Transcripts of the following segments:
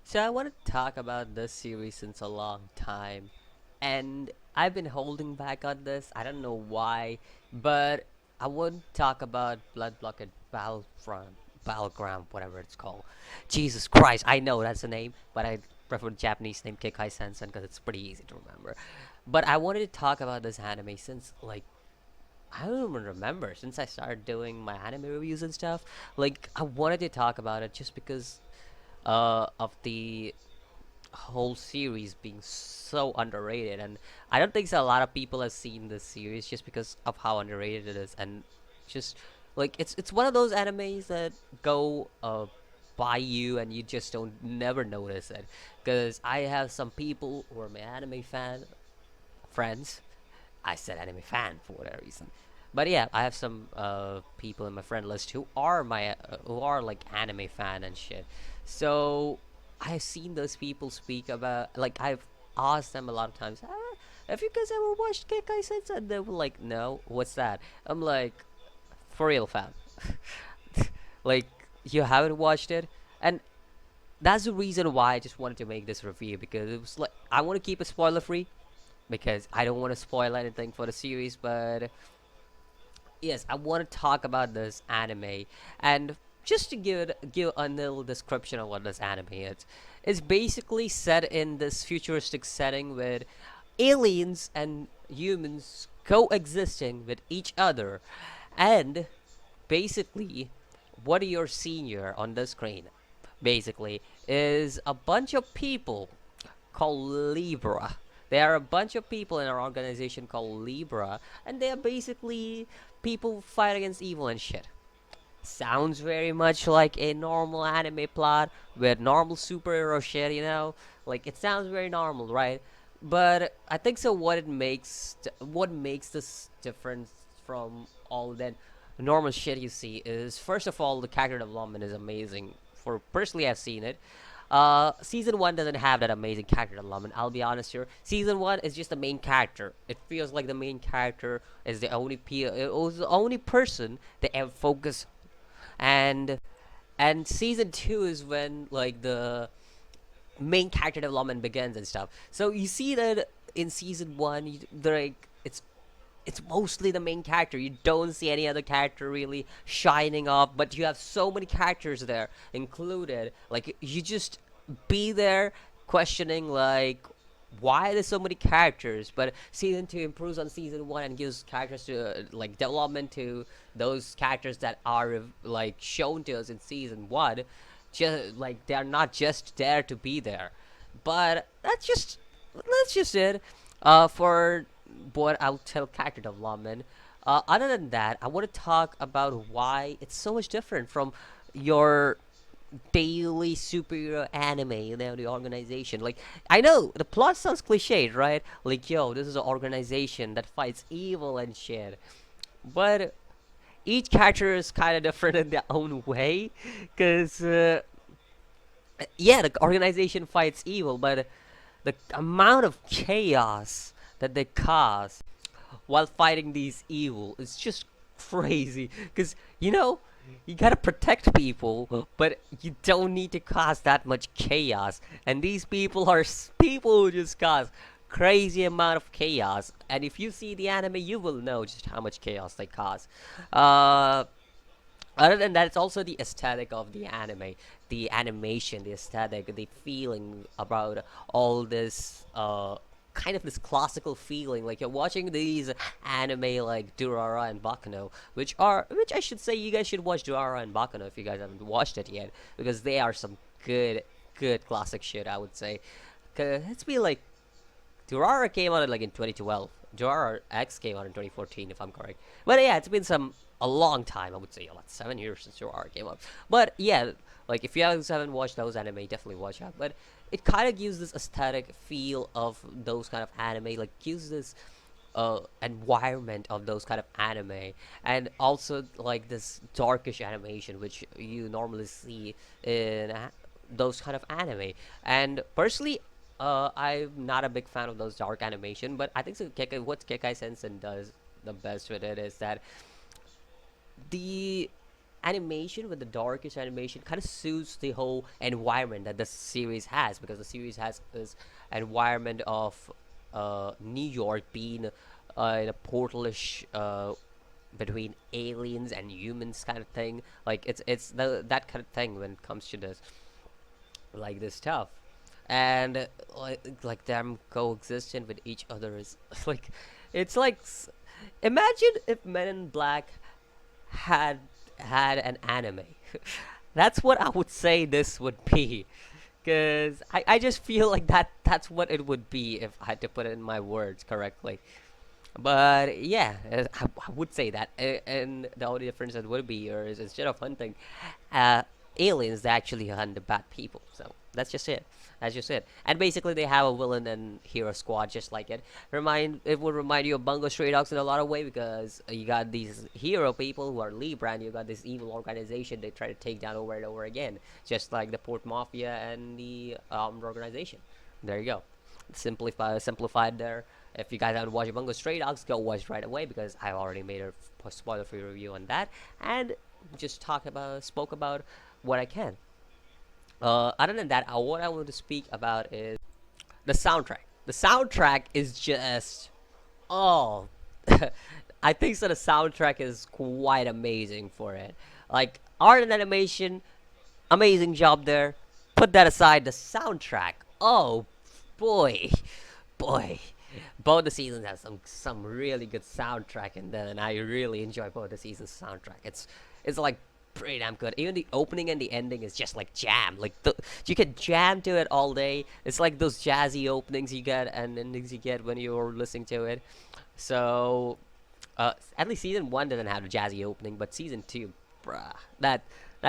So I want to talk about this series since a long time, and I've been holding back on this. I don't know why, but I would talk about Blood Blockade Battleground, whatever it's called. Jesus Christ, I know that's the name, but I prefer the Japanese name Kekkai Sensen because it's pretty easy to remember. But I wanted to talk about this anime since I don't even remember since I started doing my anime reviews and stuff. I wanted to talk about it just because of the whole series being so underrated, and I don't think so a lot of people have seen this series just because of how underrated it is. And just it's one of those animes that go by you and you just don't never notice it, because I have some people who are my anime fan friends. I said anime fan for whatever reason. But yeah, I have some people in my friend list who are who are like anime fan and shit. So I've seen those people speak about, I've asked them a lot of times, have you guys ever watched Kekkai Sensen? And they were like, no, what's that? I'm like, for real, fam. Like, you haven't watched it? And that's the reason why I just wanted to make this review, because it was like, I want to keep it spoiler free because I don't want to spoil anything for the series. But yes, I want to talk about this anime, and just to give a little description of what this anime is. It's basically set in this futuristic setting with aliens and humans coexisting with each other, and basically, what you're seeing here on the screen, basically, is a bunch of people called Libra. There are a bunch of people in our organization called Libra, and they are basically people who fight against evil and shit. Sounds very much like a normal anime plot with normal superhero shit, you know? Like, it sounds very normal, right? But I think so. What makes this different from all that normal shit you see is, first of all, the character development is amazing. For personally, I've seen it. Season one doesn't have that amazing character development. I'll be honest here. Season one is just the main character. It feels like the main character is it was the only person they ever focus. And and season two is when like the main character development begins and stuff. So you see that in season one, it's mostly the main character. You don't see any other character really shining up, but you have so many characters there included. Like, you just be there questioning, like, why there's so many characters. But season two improves on season one and gives characters to like development to those characters that are like shown to us in season one. Just like, they're not just there to be there. But that's just it. For what I'll tell character development. Other than that, I want to talk about why it's so much different from your daily superhero anime, the organization. Like, I know the plot sounds cliched, right? Like, yo, this is an organization that fights evil and shit. But each character is kind of different in their own way. Because, yeah, the organization fights evil, but the amount of chaos that they cause while fighting these evil is just crazy. Because, you gotta protect people, but you don't need to cause that much chaos. And these people are people who just cause crazy amount of chaos. And if you see the anime, you will know just how much chaos they cause. Uh, Other than that, it's also the aesthetic of the anime, the animation, the aesthetic, the feeling about all this kind of this classical feeling. Like, you're watching these anime like Durara and Bakuno, which I should say you guys should watch Durara and Bakuno if you guys haven't watched it yet, because they are some good classic shit, I would say. 'Cause it's been like, Durara came out like in 2012. Durara X came out in 2014, if I'm correct. But yeah, it's been a long time. I would say about 7 years since Durara came out. But yeah, like, if you guys haven't watched those anime, definitely watch out. But it kind of gives this aesthetic feel of those kind of anime. Like, gives this environment of those kind of anime, and also like this darkish animation which you normally see in those kind of anime. And personally, I'm not a big fan of those dark animation, but I think so. What Kekai Sensen does the best with it is that the animation, with the darkest animation, kind of suits the whole environment that the series has, because the series has this environment of New York being in a portalish between aliens and humans kind of thing. Like it's that kind of thing when it comes to this, like this stuff. And like them coexisting with each other is like, it's like imagine if Men in Black had an anime. That's what I would say this would be, because I just feel like that's what it would be if I had to put it in my words correctly. But yeah, I would say that. And the only difference that would be here is, instead of hunting uh, aliens, they actually hunt the bad people. So that's just it. That's just it. And basically, they have a villain and hero squad, just like it. It would remind you of Bungo Stray Dogs in a lot of way, because you got these hero people who are Libra, and you got this evil organization they try to take down over and over again, just like the Port Mafia and the organization. There you go. Simplified there. If you guys haven't watched Bungo Stray Dogs, go watch right away, because I already made a spoiler-free review on that, and just spoke about what I can. Other than that, what I want to speak about is the soundtrack. The soundtrack is just, oh, I think so. The soundtrack is quite amazing for it. Like, art and animation, amazing job there. Put that aside, the soundtrack. Oh boy, boy. Both the seasons have some really good soundtrack in there, and I really enjoy both the seasons soundtrack. It's like pretty damn good. Even the opening and the ending is just like jam. Like you can jam to it all day. It's like those jazzy openings you get and endings you get when you're listening to it. So at least season one didn't have a jazzy opening, but season two, bruh, that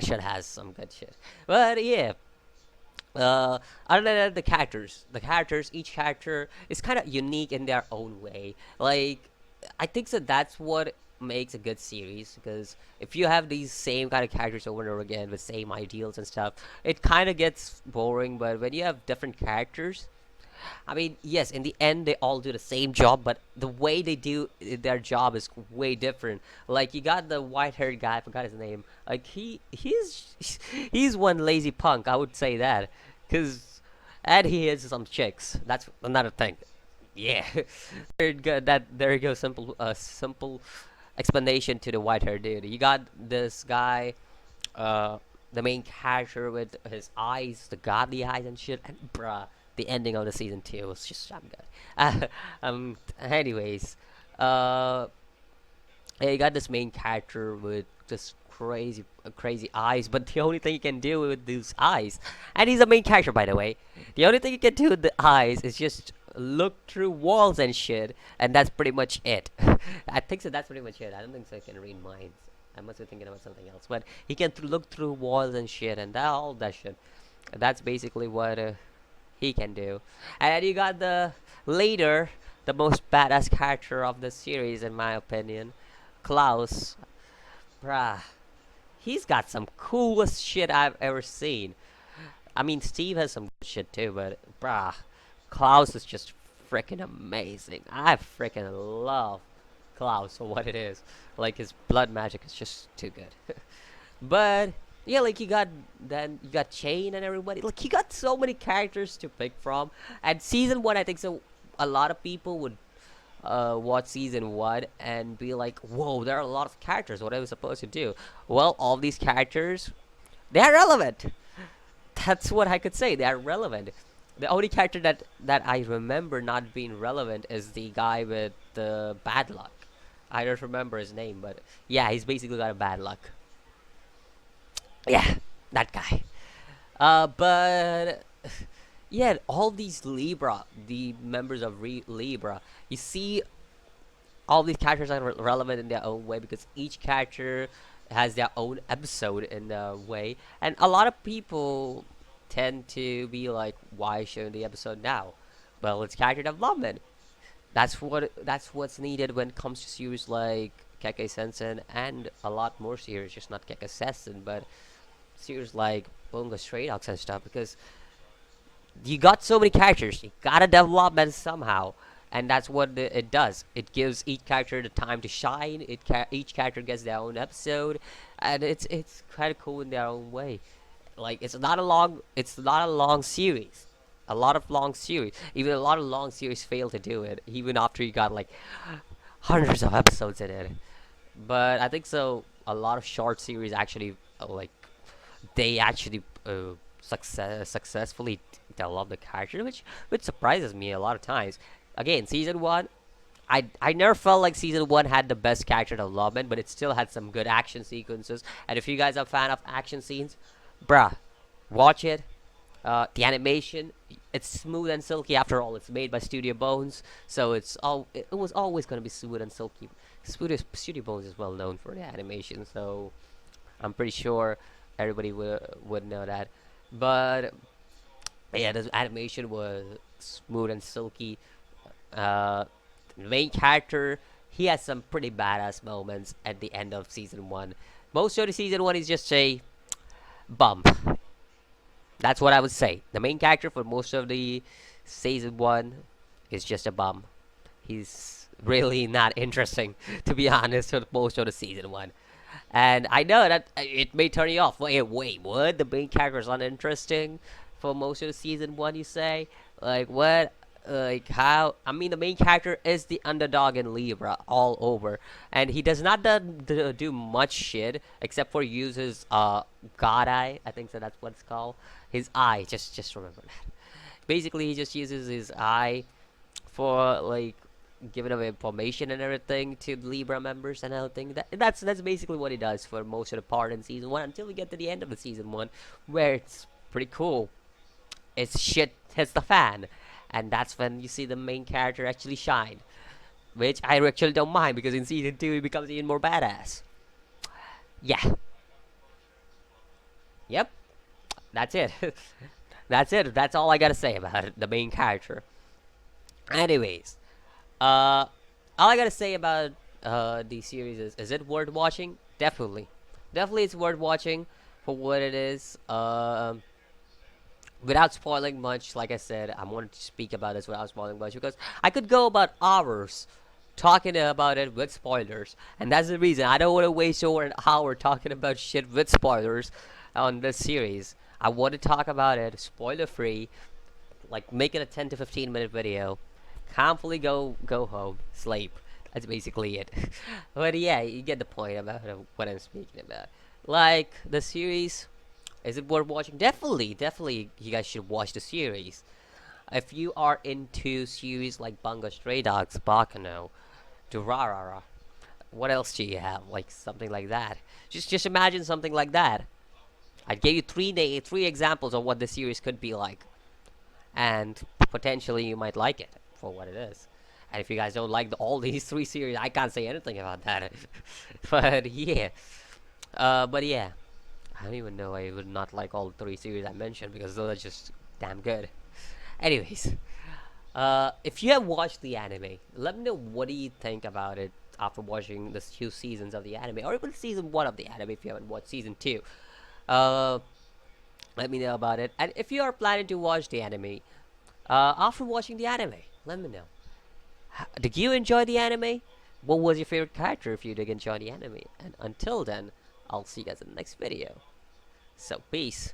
shit has some good shit. But yeah, other than that, the characters, each character is kind of unique in their own way. Like, I think so. That's what makes a good series, because if you have these same kind of characters over and over again with same ideals and stuff, it kind of gets boring. But when you have different characters, I mean, yes, in the end, they all do the same job, but the way they do their job is way different. Like, you got the white-haired guy, I forgot his name. Like, he's one lazy punk, I would say that, cause, and he hits some chicks. That's another thing. Yeah, there you go. Simple explanation to the white-haired dude. You got this guy, uh, the main character with his eyes, the godly eyes and shit, and bruh, the ending of the season two was just damn good. Anyways, uh, yeah, you got this main character with just crazy eyes, but the only thing you can do with these eyes, and he's a main character, by the way, the only thing you can do with the eyes is just look through walls and shit, and that's pretty much it. I think so. That's pretty much it. I don't think so. He can read minds. I must be thinking about something else, but he can look through walls and shit, and all that shit. That's basically what he can do. And then you got the most badass character of the series, in my opinion, Klaus. Bruh, he's got some coolest shit I've ever seen. I mean, Steve has some good shit too, but bruh, Klaus is just freaking amazing. I freaking love Klaus for what it is. Like, his blood magic is just too good. But yeah, like, you got Chain and everybody. Like, you got so many characters to pick from. And season one, I think so. A lot of people would watch season one and be like, "Whoa, there are a lot of characters. What are we supposed to do?" Well, all these characters, they are relevant. That's what I could say. They are relevant. The only character that I remember not being relevant is the guy with the bad luck. I don't remember his name, but yeah, he's basically got a bad luck. Yeah, that guy. But yeah, all these Libra, the members of Libra, you see, all these characters are relevant in their own way, because each character has their own episode in a way, and a lot of people tend to be like, "Why shouldn't the episode now?" Well, it's character development. That's what's needed when it comes to series like Kekkai Sensen, and a lot more series, just not Kekkai Sensen, but series like Bungo Stray Dogs and stuff, because you got so many characters, you gotta develop them somehow, and that's what it does. It gives each character the time to shine. Each character gets their own episode, and it's kind of cool in their own way. Like it's not a long series. A lot of long series, even a lot of long series fail to do it, even after you got like hundreds of episodes in it. But I think so. A lot of short series actually like they actually successfully develop the character, which surprises me a lot of times. Again, season one, I never felt like season one had the best character development, but it still had some good action sequences. And if you guys are a fan of action scenes, bruh, watch it. The animation, it's smooth and silky. After all, it's made by Studio Bones, so it was always gonna be smooth and silky. Studio Bones is well known for the animation, so I'm pretty sure everybody would know that. But yeah, the animation was smooth and silky. Uh, the main character, he has some pretty badass moments at the end of season one. Most of the season one is just a bum. That's what I would say. The main character for most of the season one is just a bum. He's really not interesting, to be honest, for most of the season one. And I know that it may turn you off. Wait, what? The main character is uninteresting for most of the season one, you say? Like, what? Like, how? I mean, the main character is the underdog in Libra all over. And he does not do much shit except for use his god eye. I think so that's what it's called. His eye. Just remember that. Basically, he just uses his eye for, like, giving away information and everything to Libra members and everything. That's basically what he does for most of the part in season one until we get to the end of the season one, where it's pretty cool. It's shit hits the fan, and that's when you see the main character actually shine, which I actually don't mind because in season two he becomes even more badass. Yeah. Yep. That's it. That's it. That's all I gotta say about it, the main character. Anyways, uh, all I gotta say about the series is it worth watching? Definitely, definitely, it's worth watching for what it is. Without spoiling much, like I said, I wanted to speak about this without spoiling much because I could go about hours talking about it with spoilers, and that's the reason I don't want to waste over an hour talking about shit with spoilers on this series. I want to talk about it spoiler free, like make it a 10 to 15 minute video, calmly go home, sleep. That's basically it. But yeah, you get the point about what I'm speaking about. Like the series, is it worth watching? Definitely, definitely, you guys should watch the series. If you are into series like Bungo Stray Dogs, Bakano, Durarara, what else do you have? Like something like that. Just imagine something like that. I gave you three examples of what the series could be like, and potentially you might like it for what it is. And if you guys don't like all these three series, I can't say anything about that. But yeah, but yeah, I don't even know I would not like all three series I mentioned because those are just damn good. Anyways, if you have watched the anime, let me know what do you think about it after watching the two seasons of the anime, or even season one of the anime if you haven't watched season two. Uh, let me know about it. And if you are planning to watch the anime, after watching the anime, let me know. Did you enjoy the anime? What was your favorite character if you did enjoy the anime? And until then, I'll see you guys in the next video. So, peace.